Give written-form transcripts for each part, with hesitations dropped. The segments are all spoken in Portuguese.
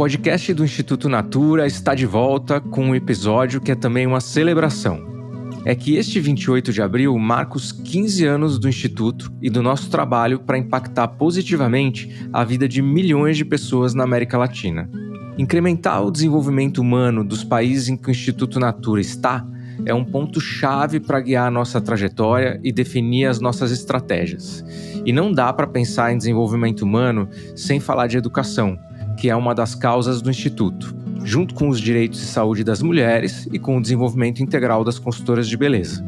podcast do Instituto Natura está de volta com um episódio que é também uma celebração. É que este 28 de abril marca os 15 anos do Instituto e do nosso trabalho para impactar positivamente a vida de milhões de pessoas na América Latina. Incrementar o desenvolvimento humano dos países em que o Instituto Natura está é um ponto-chave para guiar a nossa trajetória e definir as nossas estratégias. E não dá para pensar em desenvolvimento humano sem falar de educação, que é uma das causas do Instituto, junto com os direitos de saúde das mulheres e com o desenvolvimento integral das consultoras de beleza.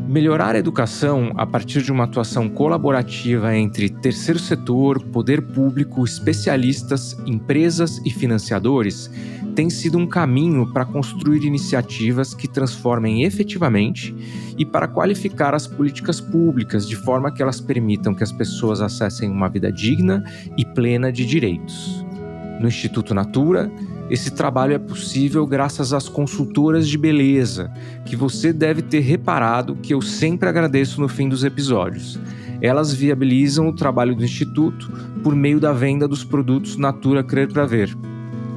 Melhorar a educação a partir de uma atuação colaborativa entre terceiro setor, poder público, especialistas, empresas e financiadores tem sido um caminho para construir iniciativas que transformem efetivamente e para qualificar as políticas públicas de forma que elas permitam que as pessoas acessem uma vida digna e plena de direitos. No Instituto Natura, esse trabalho é possível graças às consultoras de beleza, que você deve ter reparado que eu sempre agradeço no fim dos episódios. Elas viabilizam o trabalho do Instituto por meio da venda dos produtos Natura Crer Pra Ver.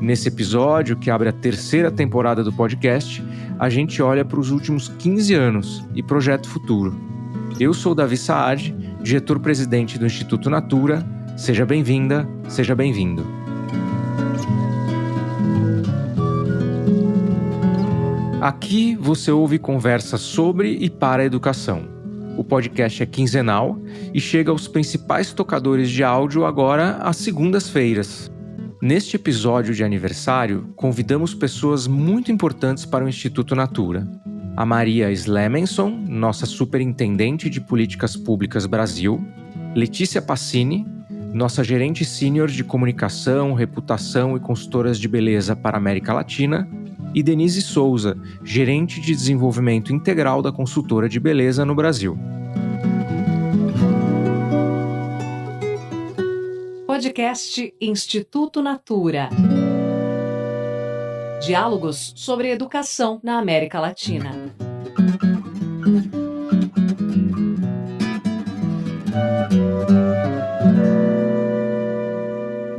Nesse episódio, que abre a terceira temporada do podcast, a gente olha para os últimos 15 anos e projeto futuro. Eu sou Davi Saad, diretor-presidente do Instituto Natura. Seja bem-vinda, seja bem-vindo. Aqui você ouve conversas sobre e para a educação. O podcast é quinzenal e chega aos principais tocadores de áudio agora às segundas-feiras. Neste episódio de aniversário, convidamos pessoas muito importantes para o Instituto Natura. A Maria Slemenson, nossa superintendente de políticas públicas Brasil, Letícia Passini, nossa gerente sênior de comunicação, reputação e consultoras de beleza para a América Latina, e Denise Souza, gerente de desenvolvimento integral da consultora de beleza no Brasil. Podcast Instituto Natura. Diálogos sobre educação na América Latina.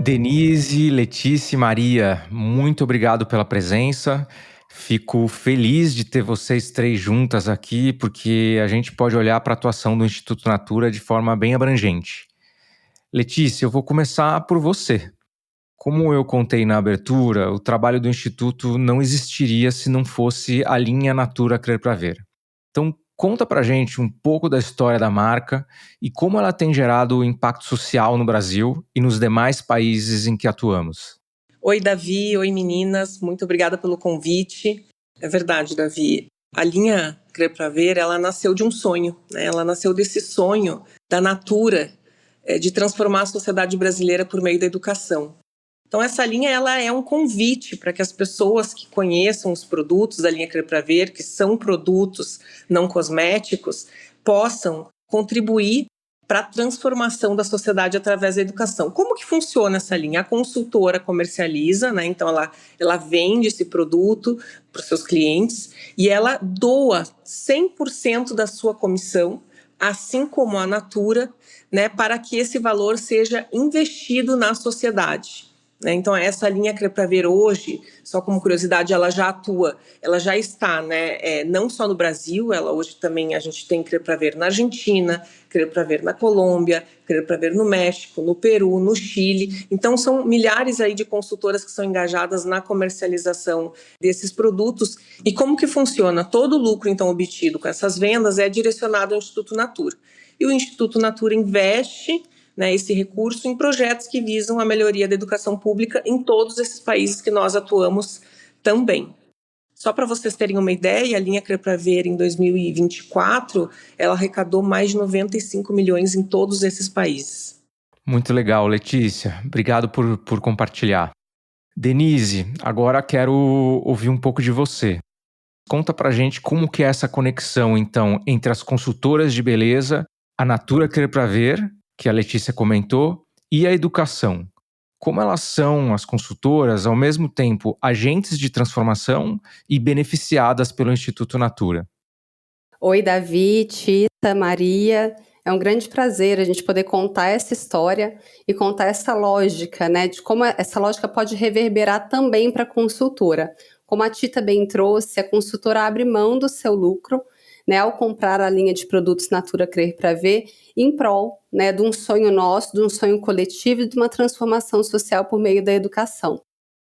Denise, Letícia e Maria, muito obrigado pela presença. Fico feliz de ter vocês três juntas aqui, porque a gente pode olhar para a atuação do Instituto Natura de forma bem abrangente. Letícia, eu vou começar por você. Como eu contei na abertura, o trabalho do Instituto não existiria se não fosse a linha Natura Crer Pra Ver. Então, conta pra gente um pouco da história da marca e como ela tem gerado impacto social no Brasil e nos demais países em que atuamos. Oi, Davi. Oi, meninas. Muito obrigada pelo convite. É verdade, Davi. A linha Crer Pra Ver, ela nasceu de um sonho, né? Ela nasceu desse sonho da Natura, de transformar a sociedade brasileira por meio da educação. Então, essa linha ela é um convite para que as pessoas que conheçam os produtos da linha Crer Pra Ver, que são produtos não cosméticos, possam contribuir para a transformação da sociedade através da educação. Como que funciona essa linha? A consultora comercializa, né? Então ela vende esse produto para os seus clientes e ela doa 100% da sua comissão, assim como a Natura, né, para que esse valor seja investido na sociedade. Então essa linha Crer Pra Ver hoje, só como curiosidade, ela já atua, ela já está, né, não só no Brasil, ela hoje também a gente tem Crer Pra Ver na Argentina, Crer Pra Ver na Colômbia, Crer Pra Ver no México, no Peru, no Chile. Então são milhares aí de consultoras que são engajadas na comercialização desses produtos. E como que funciona? Todo o lucro então obtido com essas vendas é direcionado ao Instituto Natura. E o Instituto Natura investe, né, esse recurso em projetos que visam a melhoria da educação pública em todos esses países que nós atuamos também. Só para vocês terem uma ideia, a linha Crer Pra Ver em 2024, ela arrecadou mais de 95 milhões em todos esses países. Muito legal, Letícia. Obrigado por compartilhar. Denise, agora quero ouvir um pouco de você. Conta pra gente como que é essa conexão, então, entre as consultoras de beleza, a Natura Crer Pra Ver, que a Letícia comentou, e a educação. Como elas são, as consultoras, ao mesmo tempo agentes de transformação e beneficiadas pelo Instituto Natura. Oi, Davi, Tita, Maria. É um grande prazer a gente poder contar essa história e contar essa lógica, né, de como essa lógica pode reverberar também para a consultora. Como a Tita bem trouxe, a consultora abre mão do seu lucro, né, ao comprar a linha de produtos Natura Crer para Ver, em prol, né, de um sonho nosso, de um sonho coletivo e de uma transformação social por meio da educação.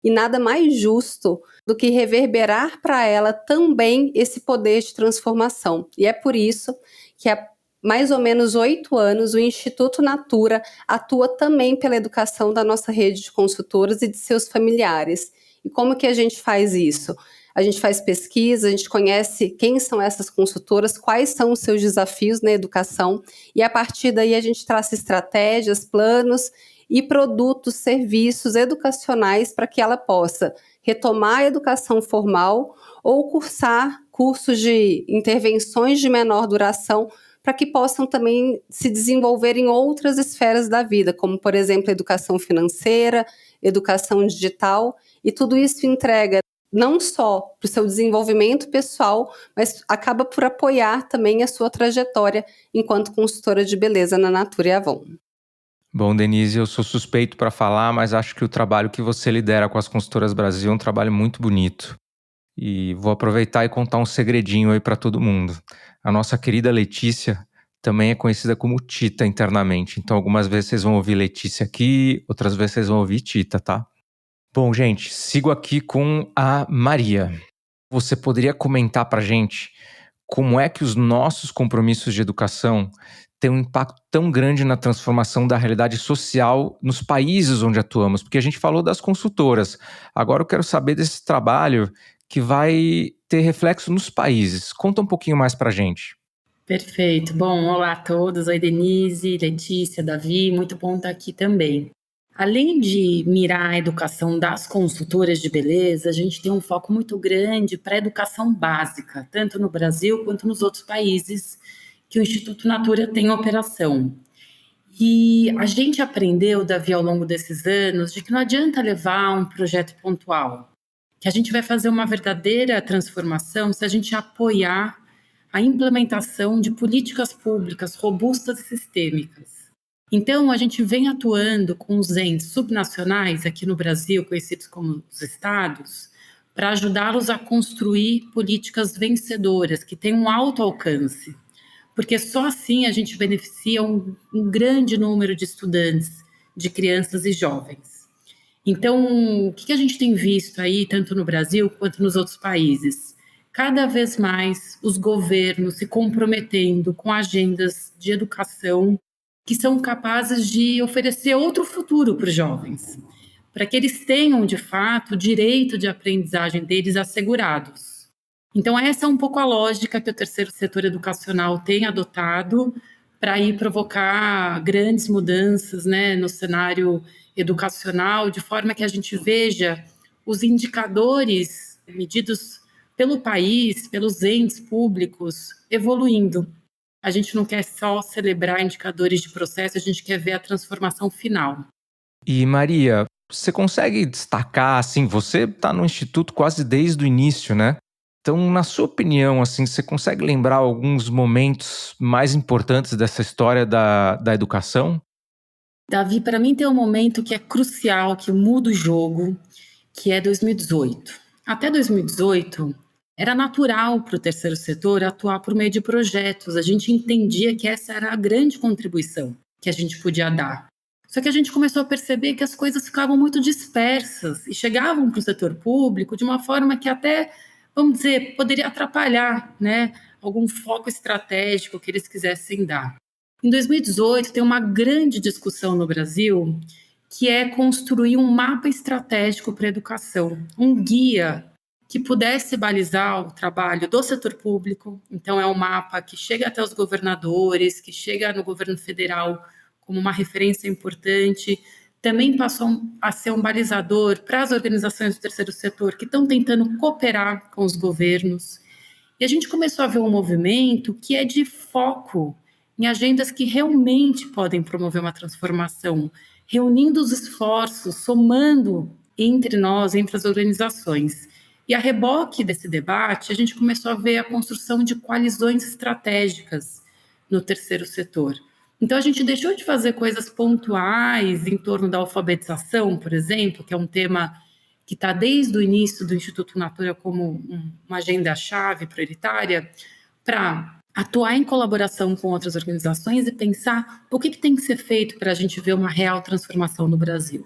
E nada mais justo do que reverberar para ela também esse poder de transformação. E é por isso que há mais ou menos 8 anos o Instituto Natura atua também pela educação da nossa rede de consultoras e de seus familiares. E como que a gente faz isso? A gente faz pesquisa, a gente conhece quem são essas consultoras, quais são os seus desafios na educação, e a partir daí a gente traça estratégias, planos e produtos, serviços educacionais para que ela possa retomar a educação formal ou cursar cursos de intervenções de menor duração para que possam também se desenvolver em outras esferas da vida, como, por exemplo, educação financeira, educação digital, e tudo isso entrega não só para o seu desenvolvimento pessoal, mas acaba por apoiar também a sua trajetória enquanto consultora de beleza na Natura e Avon. Bom, Denise, eu sou suspeito para falar, mas acho que o trabalho que você lidera com as Consultoras Brasil é um trabalho muito bonito. E vou aproveitar e contar um segredinho aí para todo mundo. A nossa querida Letícia também é conhecida como Tita internamente. Então, algumas vezes vocês vão ouvir Letícia aqui, outras vezes vocês vão ouvir Tita, tá? Bom, gente, sigo aqui com a Maria. Você poderia comentar pra gente como é que os nossos compromissos de educação têm um impacto tão grande na transformação da realidade social nos países onde atuamos? Porque a gente falou das consultoras. Agora eu quero saber desse trabalho que vai ter reflexo nos países. Conta um pouquinho mais pra gente. Perfeito. Bom, olá a todos. Oi, Denise, Letícia, Davi, muito bom estar aqui também. Além de mirar a educação das consultoras de beleza, a gente tem um foco muito grande para a educação básica, tanto no Brasil quanto nos outros países que o Instituto Natura tem operação. E a gente aprendeu, Davi, ao longo desses anos, de que não adianta levar um projeto pontual, que a gente vai fazer uma verdadeira transformação se a gente apoiar a implementação de políticas públicas robustas e sistêmicas. Então, a gente vem atuando com os entes subnacionais aqui no Brasil, conhecidos como os estados, para ajudá-los a construir políticas vencedoras, que tenham um alto alcance, porque só assim a gente beneficia um grande número de estudantes, de crianças e jovens. Então, o que a gente tem visto aí, tanto no Brasil quanto nos outros países? Cada vez mais os governos se comprometendo com agendas de educação que são capazes de oferecer outro futuro para os jovens, para que eles tenham, de fato, o direito de aprendizagem deles assegurados. Então, essa é um pouco a lógica que o terceiro setor educacional tem adotado para ir provocar grandes mudanças, né, no cenário educacional, de forma que a gente veja os indicadores medidos pelo país, pelos entes públicos, evoluindo. A gente não quer só celebrar indicadores de processo, a gente quer ver a transformação final. E Maria, você consegue destacar, assim, você está no Instituto quase desde o início, né? Então, na sua opinião, assim, você consegue lembrar alguns momentos mais importantes dessa história da educação? Davi, para mim tem um momento que é crucial, que muda o jogo, que é 2018. Até 2018, era natural para o terceiro setor atuar por meio de projetos. A gente entendia que essa era a grande contribuição que a gente podia dar. Só que a gente começou a perceber que as coisas ficavam muito dispersas e chegavam para o setor público de uma forma que até, vamos dizer, poderia atrapalhar, né, algum foco estratégico que eles quisessem dar. Em 2018, tem uma grande discussão no Brasil, que é construir um mapa estratégico para a educação, um guia que pudesse balizar o trabalho do setor público. Então, é um mapa que chega até os governadores, que chega no governo federal como uma referência importante. Também passou a ser um balizador para as organizações do terceiro setor que estão tentando cooperar com os governos. E a gente começou a ver um movimento que é de foco em agendas que realmente podem promover uma transformação, reunindo os esforços, somando entre nós, entre as organizações. E a reboque desse debate, a gente começou a ver a construção de coalizões estratégicas no terceiro setor. Então, a gente deixou de fazer coisas pontuais em torno da alfabetização, por exemplo, que é um tema que está desde o início do Instituto Natura como uma agenda-chave prioritária, para atuar em colaboração com outras organizações e pensar o que tem que ser feito para a gente ver uma real transformação no Brasil.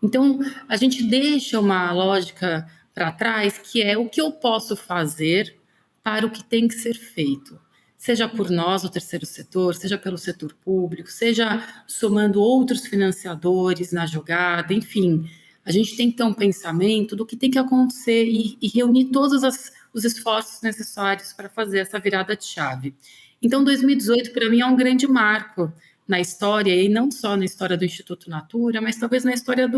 Então, a gente deixa uma lógica para trás, que é o que eu posso fazer para o que tem que ser feito. Seja por nós, o terceiro setor, seja pelo setor público, seja somando outros financiadores na jogada, enfim. A gente tem que ter um pensamento do que tem que acontecer e reunir todos os esforços necessários para fazer essa virada de chave. Então, 2018, para mim, é um grande marco na história, e não só na história do Instituto Natura, mas talvez na história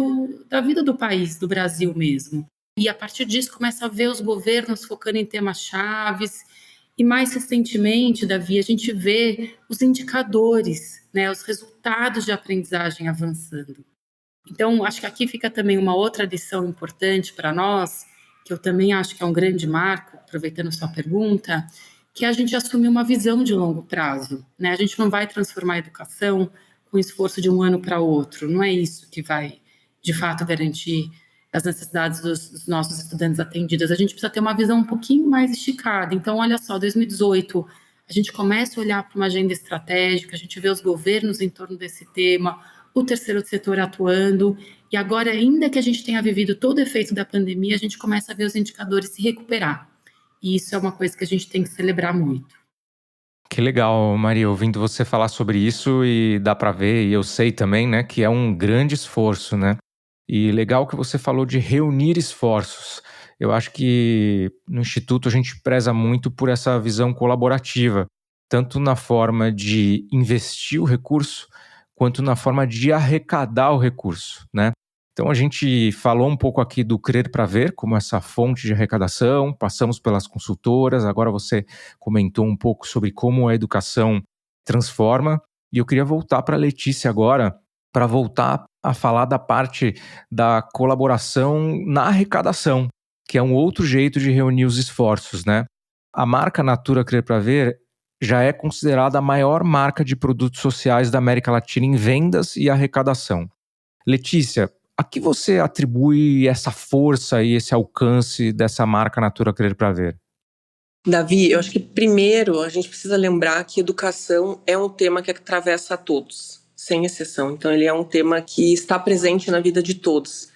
da vida do país, do Brasil mesmo. E a partir disso, começa a ver os governos focando em temas chaves. E mais recentemente, Davi, a gente vê os indicadores, né, os resultados de aprendizagem avançando. Então, acho que aqui fica também uma outra lição importante para nós, que eu também acho que é um grande marco, aproveitando a sua pergunta, que é a gente assumir uma visão de longo prazo, né? A gente não vai transformar a educação com esforço de um ano para outro, não é isso que vai, de fato, garantir as necessidades dos nossos estudantes atendidas. A gente precisa ter uma visão um pouquinho mais esticada. Então, olha só, 2018, a gente começa a olhar para uma agenda estratégica, a gente vê os governos em torno desse tema, o terceiro setor atuando, e agora, ainda que a gente tenha vivido todo o efeito da pandemia, a gente começa a ver os indicadores se recuperar. E isso é uma coisa que a gente tem que celebrar muito. Que legal, Maria, ouvindo você falar sobre isso, e dá para ver, e eu sei também, né, que é um grande esforço, né? E legal que você falou de reunir esforços. Eu acho que no Instituto a gente preza muito por essa visão colaborativa, tanto na forma de investir o recurso, quanto na forma de arrecadar o recurso, né? Então a gente falou um pouco aqui do Crer para Ver, como essa fonte de arrecadação, passamos pelas consultoras, agora você comentou um pouco sobre como a educação transforma, e eu queria voltar para a Letícia agora, para voltar a falar da parte da colaboração na arrecadação, que é um outro jeito de reunir os esforços, né? A marca Natura Crer para Ver já é considerada a maior marca de produtos sociais da América Latina em vendas e arrecadação. Letícia, a que você atribui essa força e esse alcance dessa marca Natura Crer para Ver? Davi, eu acho que primeiro a gente precisa lembrar que educação é um tema que atravessa a todos, sem exceção. Então ele é um tema que está presente na vida de todos.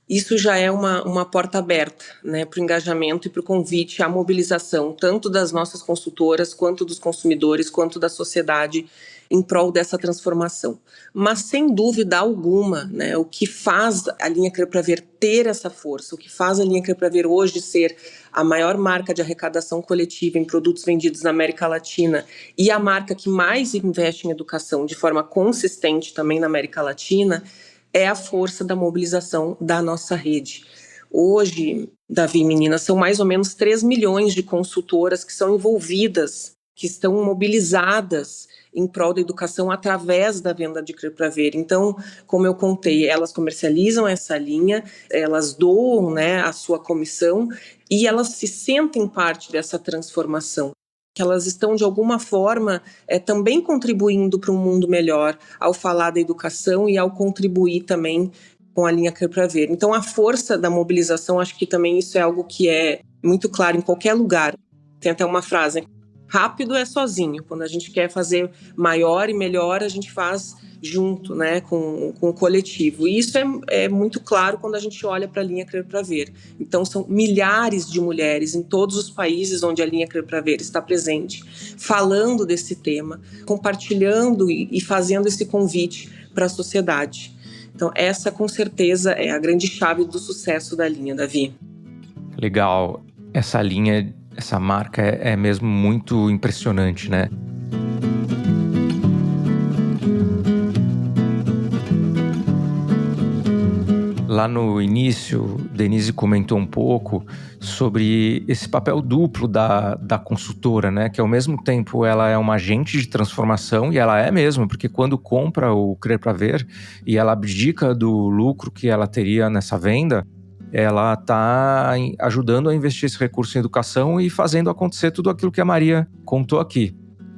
Isso já é uma porta aberta, né, para o engajamento e para o convite à mobilização, tanto das nossas consultoras, quanto dos consumidores, quanto da sociedade, em prol dessa transformação. Mas, sem dúvida alguma, né, o que faz a linha Crer para Ver ter essa força, o que faz a linha Crer para Ver hoje ser a maior marca de arrecadação coletiva em produtos vendidos na América Latina e a marca que mais investe em educação de forma consistente também na América Latina, é a força da mobilização da nossa rede. Hoje, Davi e meninas, são mais ou menos 3 milhões de consultoras que são envolvidas, que estão mobilizadas em prol da educação através da venda de Crer para Ver. Então, como eu contei, elas comercializam essa linha, elas doam, né, a sua comissão e elas se sentem parte dessa transformação, que elas estão, de alguma forma, também contribuindo para um mundo melhor ao falar da educação e ao contribuir também com a linha Crer para Ver. Então, a força da mobilização, acho que também isso é algo que é muito claro em qualquer lugar. Tem até uma frase, rápido é sozinho. Quando a gente quer fazer maior e melhor, a gente faz junto, né, com o coletivo. E isso é muito claro quando a gente olha para a linha Crer para Ver. Então, são milhares de mulheres em todos os países onde a linha Crer para Ver está presente, falando desse tema, compartilhando e fazendo esse convite para a sociedade. Então, essa, com certeza, é a grande chave do sucesso da linha, Davi. Legal. Essa linha, essa marca é mesmo muito impressionante, né? Lá no início, Denise comentou um pouco sobre esse papel duplo da consultora, né? Que ao mesmo tempo ela é uma agente de transformação, e ela é mesmo, porque quando compra o Crer para Ver e ela abdica do lucro que ela teria nessa venda, ela está ajudando a investir esse recurso em educação e fazendo acontecer tudo aquilo que a Maria contou aqui.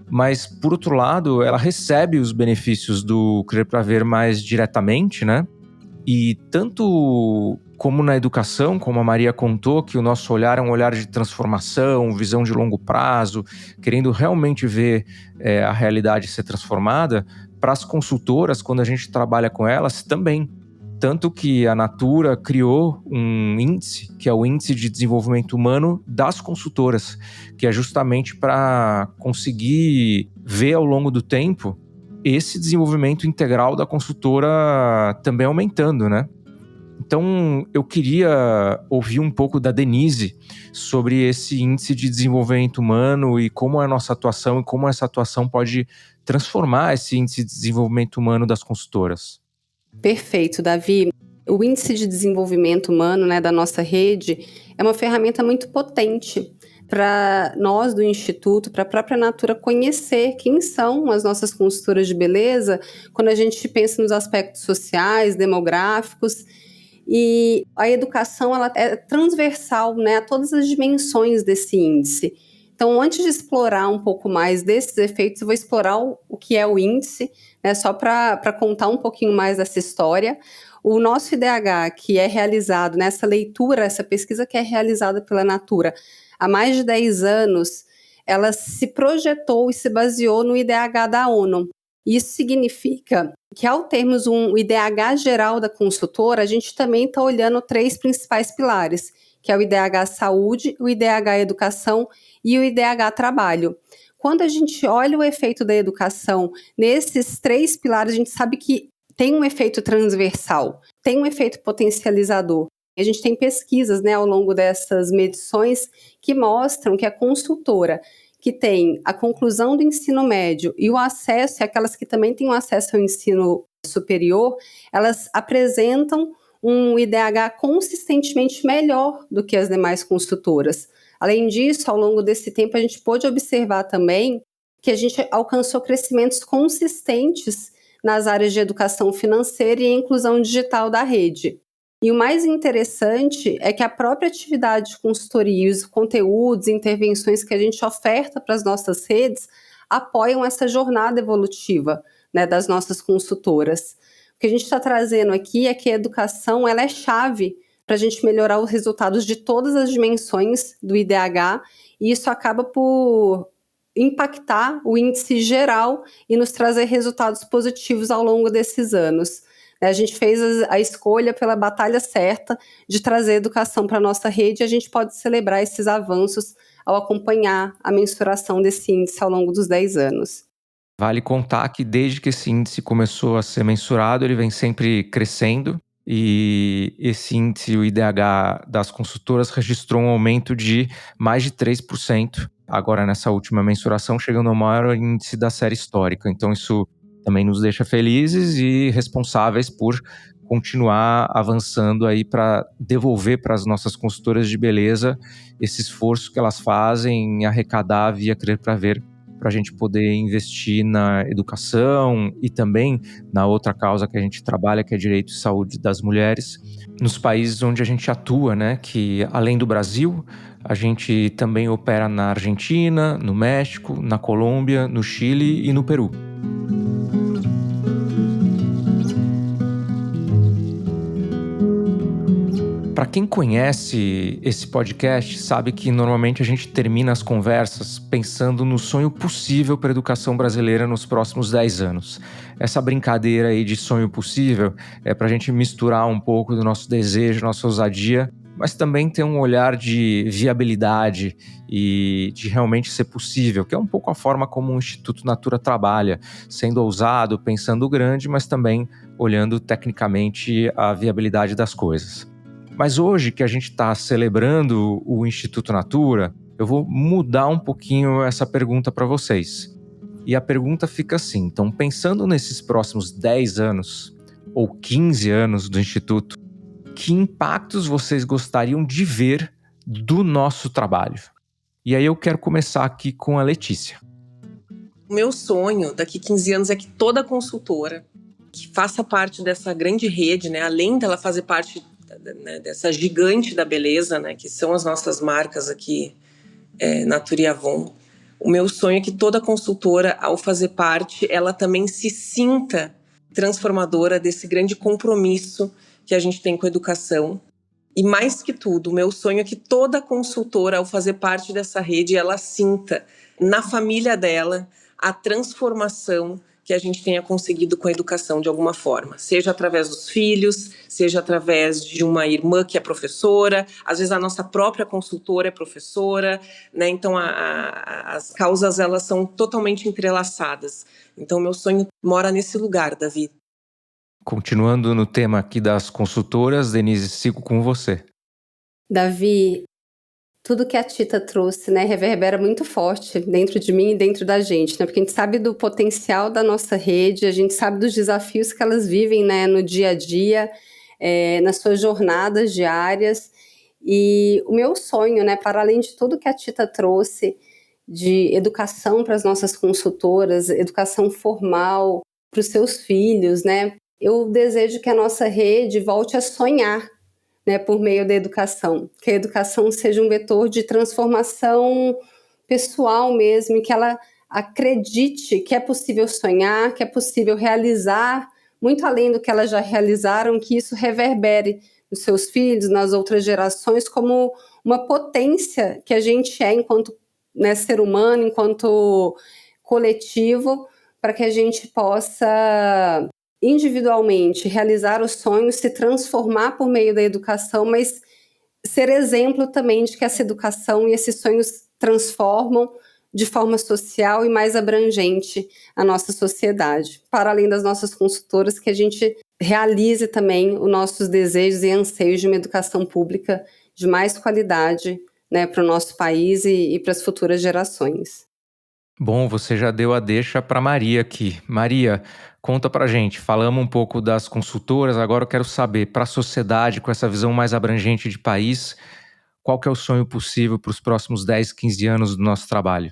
mas, por outro lado, ela recebe os benefícios do Crer Pra Ver mais diretamente, né? E tanto como na educação, como a Maria contou, que o nosso olhar é um olhar de transformação, visão de longo prazo, querendo realmente ver a realidade ser transformada, para as consultoras, quando a gente trabalha com elas, também. Tanto que a Natura criou um índice, que é o Índice de Desenvolvimento Humano das consultoras, que é justamente para conseguir ver ao longo do tempo esse desenvolvimento integral da consultora também aumentando, né? Então, eu queria ouvir um pouco da Denise sobre esse índice de desenvolvimento humano e como é a nossa atuação e como essa atuação pode transformar esse índice de desenvolvimento humano das consultoras. Perfeito, Davi. O índice de desenvolvimento humano, né, da nossa rede é uma ferramenta muito potente para nós do Instituto, para a própria Natura conhecer quem são as nossas consultoras de beleza quando a gente pensa nos aspectos sociais, demográficos. E a educação ela é transversal, né, a todas as dimensões desse índice. Então, antes de explorar um pouco mais desses efeitos, eu vou explorar o que é o índice, né, só para contar um pouquinho mais dessa história. O nosso IDH, que é realizado nessa leitura, essa pesquisa que é realizada pela Natura há mais de 10 anos, ela se projetou e se baseou no IDH da ONU. Isso significa que, ao termos um IDH geral da consultora, a gente também está olhando 3 principais pilares, que é o IDH Saúde, o IDH Educação e o IDH Trabalho. Quando a gente olha o efeito da educação nesses 3 pilares, a gente sabe que tem um efeito transversal, tem um efeito potencializador. A gente tem pesquisas, né, ao longo dessas medições que mostram que a consultora que tem a conclusão do ensino médio e o acesso, e aquelas que também têm o acesso ao ensino superior, elas apresentam um IDH consistentemente melhor do que as demais consultoras. Além disso, ao longo desse tempo, a gente pôde observar também que a gente alcançou crescimentos consistentes nas áreas de educação financeira e inclusão digital da rede. E o mais interessante é que a própria atividade de consultoria, os conteúdos e intervenções que a gente oferta para as nossas redes apoiam essa jornada evolutiva, né, das nossas consultoras. O que a gente está trazendo aqui é que a educação ela é chave para a gente melhorar os resultados de todas as dimensões do IDH, e isso acaba por impactar o índice geral e nos trazer resultados positivos ao longo desses anos. A gente fez a escolha pela batalha certa de trazer educação para a nossa rede, e a gente pode celebrar esses avanços ao acompanhar a mensuração desse índice ao longo dos 10 anos. Vale contar que desde que esse índice começou a ser mensurado, ele vem sempre crescendo, e esse índice, o IDH das consultoras, registrou um aumento de mais de 3%, agora nessa última mensuração, chegando ao maior índice da série histórica. Então isso também nos deixa felizes e responsáveis por continuar avançando aí para devolver para as nossas consultoras de beleza esse esforço que elas fazem em arrecadar via Crer Pra Ver, para a gente poder investir na educação e também na outra causa que a gente trabalha, que é direito e saúde das mulheres, nos países onde a gente atua, né? Que além do Brasil, a gente também opera na Argentina, no México, na Colômbia, no Chile e no Peru. Para quem conhece esse podcast, sabe que normalmente a gente termina as conversas pensando no sonho possível para a educação brasileira nos próximos 10 anos. Essa brincadeira aí de sonho possível é para a gente misturar um pouco do nosso desejo, nossa ousadia, mas também ter um olhar de viabilidade e de realmente ser possível, que é um pouco a forma como o Instituto Natura trabalha, sendo ousado, pensando grande, mas também olhando tecnicamente a viabilidade das coisas. Mas hoje que a gente está celebrando o Instituto Natura, eu vou mudar um pouquinho essa pergunta para vocês. E a pergunta fica assim, então pensando nesses próximos 10 anos ou 15 anos do Instituto, que impactos vocês gostariam de ver do nosso trabalho? E aí eu quero começar aqui com a Letícia. O meu sonho daqui 15 anos é que toda consultora que faça parte dessa grande rede, né, além dela fazer parte dessa gigante da beleza, né, que são as nossas marcas aqui, Natura e Avon, O meu sonho é que toda consultora, ao fazer parte, ela também se sinta transformadora desse grande compromisso que a gente tem com a educação. E mais que tudo, o meu sonho é que toda consultora, ao fazer parte dessa rede, ela sinta na família dela a transformação que a gente tenha conseguido com a educação de alguma forma, seja através dos filhos, seja através de uma irmã que é professora, às vezes a nossa própria consultora é professora, né? Então as causas elas são totalmente entrelaçadas. Então meu sonho mora nesse lugar, Davi. Continuando no tema aqui das consultoras, Denise, sigo com você. Davi, tudo que a Tita trouxe, né, reverbera muito forte dentro de mim e dentro da gente, né? Porque a gente sabe do potencial da nossa rede, a gente sabe dos desafios que elas vivem, né, no dia a dia, nas suas jornadas diárias. E o meu sonho, né, para além de tudo que a Tita trouxe de educação para as nossas consultoras, educação formal para os seus filhos, né? Eu desejo que a nossa rede volte a sonhar, né, por meio da educação, que a educação seja um vetor de transformação pessoal mesmo, e que ela acredite que é possível sonhar, que é possível realizar muito além do que elas já realizaram, que isso reverbere nos seus filhos, nas outras gerações, como uma potência que a gente é enquanto, né, ser humano, enquanto coletivo, para que a gente possa individualmente realizar os sonhos, se transformar por meio da educação, mas ser exemplo também de que essa educação e esses sonhos transformam de forma social e mais abrangente a nossa sociedade. Para além das nossas consultoras, que a gente realize também os nossos desejos e anseios de uma educação pública de mais qualidade, né, para o nosso país e para as futuras gerações. Bom, você já deu a deixa para Maria aqui. Maria, conta pra gente, falamos um pouco das consultoras, agora eu quero saber, para a sociedade, com essa visão mais abrangente de país, qual que é o sonho possível para os próximos 10, 15 anos do nosso trabalho?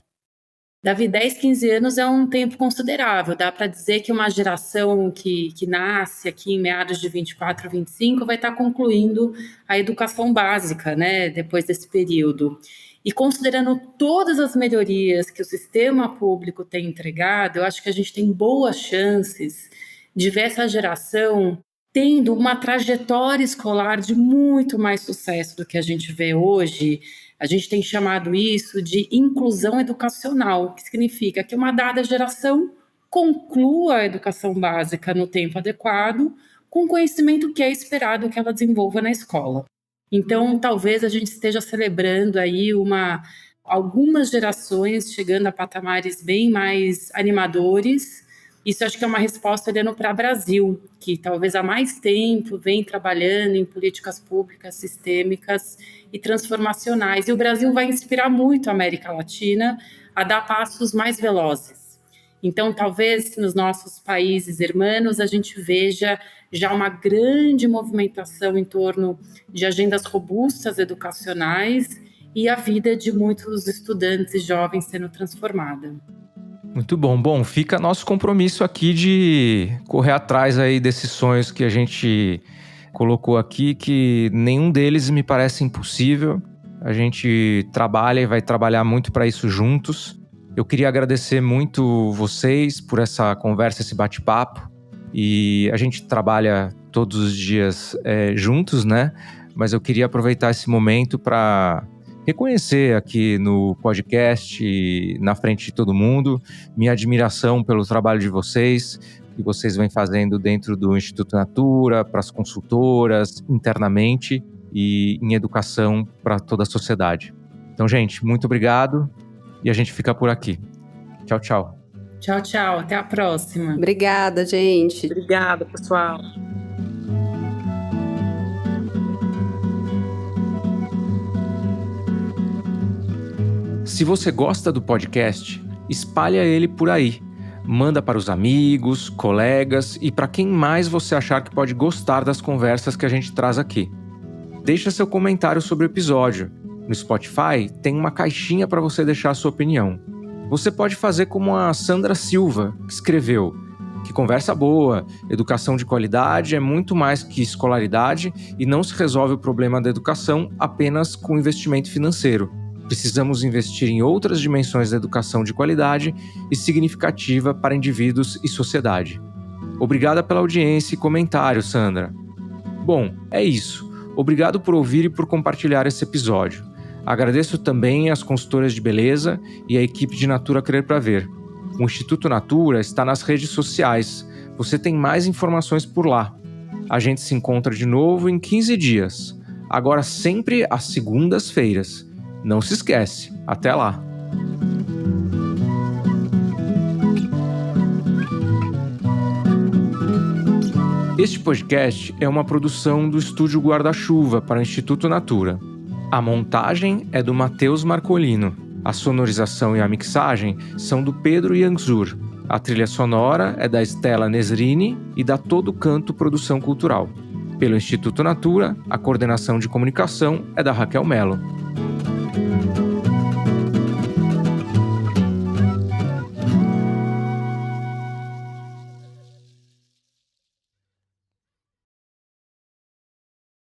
Davi, 10, 15 anos é um tempo considerável. Dá para dizer que uma geração que nasce aqui em meados de 24, 25 vai estar concluindo a educação básica, né, depois desse período. E considerando todas as melhorias que o sistema público tem entregado, eu acho que a gente tem boas chances de ver essa geração tendo uma trajetória escolar de muito mais sucesso do que a gente vê hoje. A gente tem chamado isso de inclusão educacional, que significa que uma dada geração conclua a educação básica no tempo adequado, com o conhecimento que é esperado que ela desenvolva na escola. Então, talvez a gente esteja celebrando aí algumas gerações chegando a patamares bem mais animadores. Isso acho que é uma resposta olhando para o Brasil, que talvez há mais tempo vem trabalhando em políticas públicas sistêmicas e transformacionais. E o Brasil vai inspirar muito a América Latina a dar passos mais velozes. Então, talvez nos nossos países irmãos a gente veja já uma grande movimentação em torno de agendas robustas educacionais e a vida de muitos estudantes e jovens sendo transformada. Muito bom. Bom, fica nosso compromisso aqui de correr atrás aí desses sonhos que a gente colocou aqui, que nenhum deles me parece impossível. A gente trabalha e vai trabalhar muito para isso juntos. Eu queria agradecer muito vocês por essa conversa, esse bate-papo. E a gente trabalha todos os dias juntos, né? Mas eu queria aproveitar esse momento para reconhecer aqui no podcast, na frente de todo mundo, minha admiração pelo trabalho de vocês, que vocês vêm fazendo dentro do Instituto Natura, para as consultoras, internamente e em educação para toda a sociedade. Então, gente, muito obrigado e a gente fica por aqui. Tchau, tchau. Tchau, tchau. Até a próxima. Obrigada, gente. Obrigada, pessoal. Se você gosta do podcast, espalha ele por aí. Manda para os amigos, colegas e para quem mais você achar que pode gostar das conversas que a gente traz aqui. Deixa seu comentário sobre o episódio. No Spotify tem uma caixinha para você deixar a sua opinião. Você pode fazer como a Sandra Silva, que escreveu: que conversa boa, educação de qualidade é muito mais que escolaridade e não se resolve o problema da educação apenas com investimento financeiro. Precisamos investir em outras dimensões da educação de qualidade e significativa para indivíduos e sociedade. Obrigada pela audiência e comentário, Sandra. Bom, é isso. Obrigado por ouvir e por compartilhar esse episódio. Agradeço também às consultoras de beleza e à equipe de Natura Crer Pra Ver. O Instituto Natura está nas redes sociais. Você tem mais informações por lá. A gente se encontra de novo em 15 dias. Agora sempre às segundas-feiras. Não se esquece. Até lá! Este podcast é uma produção do Estúdio Guarda-Chuva para o Instituto Natura. A montagem é do Matheus Marcolino. A sonorização e a mixagem são do Pedro Yanzur. A trilha sonora é da Estela Nesrini e da Todo Canto Produção Cultural. Pelo Instituto Natura, a coordenação de comunicação é da Raquel Mello.